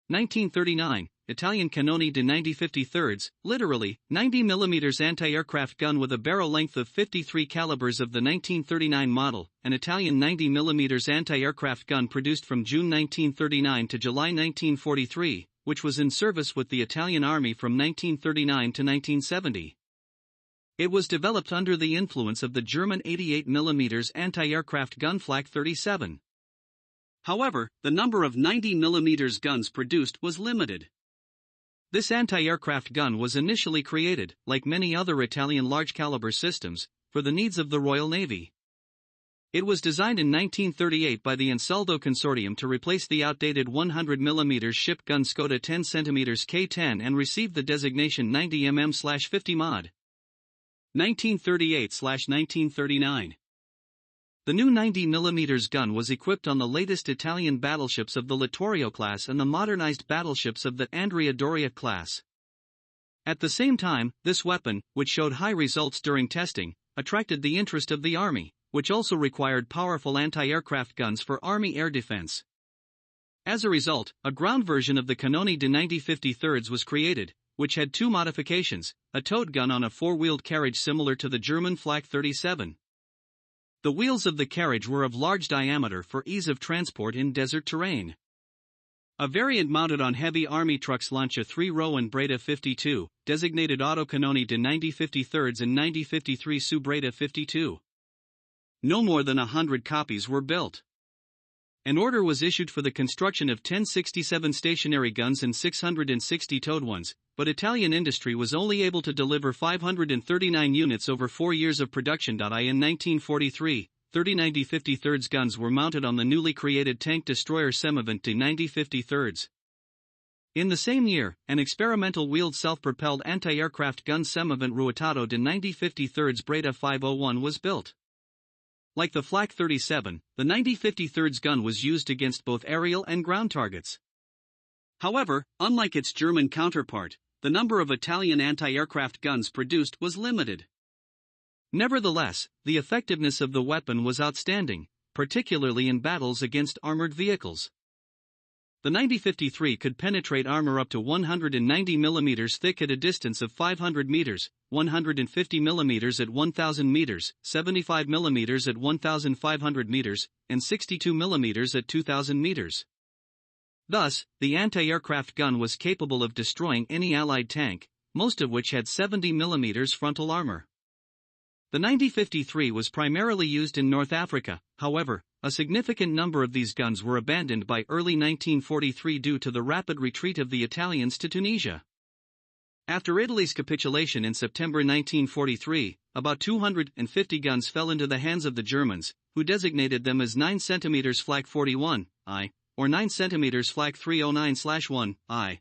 1939, Italian Cannoni di 90-53, literally, 90mm anti-aircraft gun with a barrel length of 53 calibers of the 1939 model, an Italian 90mm anti-aircraft gun produced from June 1939 to July 1943, which was in service with the Italian Army from 1939 to 1970. It was developed under the influence of the German 88mm anti-aircraft gun Flak 37. However, the number of 90mm guns produced was limited. This anti-aircraft gun was initially created, like many other Italian large-caliber systems, for the needs of the Royal Navy. It was designed in 1938 by the Ansaldo Consortium to replace the outdated 100mm ship gun Skoda 10cm K10 and received the designation 90mm/50 mod. 1938/1939. The new 90mm gun was equipped on the latest Italian battleships of the Littorio class and the modernized battleships of the Andrea Doria class. At the same time, this weapon, which showed high results during testing, attracted the interest of the Army, which also required powerful anti-aircraft guns for Army air defense. As a result, a ground version of the Cannoni di 90-53 was created, which had two modifications, a towed gun on a four-wheeled carriage similar to the German Flak 37. The wheels of the carriage were of large diameter for ease of transport in desert terrain. A variant mounted on heavy Army trucks launched a 3-row and Breda 52, designated Auto Cannoni di 90-53 and 90-53 su Breda 52. No more than 100 copies were built. An order was issued for the construction of 1067 stationary guns and 660 towed ones, but Italian industry was only able to deliver 539 units over 4 years of production. In 1943, 30 90-53 guns were mounted on the newly created tank destroyer Semavant di 90-53. In the same year, an experimental wheeled self-propelled anti-aircraft gun Semavant Ruotato di 90-53 Breda 501 was built. Like the Flak 37, the 90-53 gun was used against both aerial and ground targets. However, unlike its German counterpart, the number of Italian anti-aircraft guns produced was limited. Nevertheless, the effectiveness of the weapon was outstanding, particularly in battles against armored vehicles. The 90-53 could penetrate armor up to 190 mm thick at a distance of 500 meters, 150 mm at 1,000 meters, 75 mm at 1,500 meters, and 62 mm at 2,000 meters. Thus, the anti-aircraft gun was capable of destroying any Allied tank, most of which had 70 mm frontal armor. The 90-53 was primarily used in North Africa, however, a significant number of these guns were abandoned by early 1943 due to the rapid retreat of the Italians to Tunisia. After Italy's capitulation in September 1943, about 250 guns fell into the hands of the Germans, who designated them as 9 cm Flak 41, I, or 9 cm Flak 309/1, I.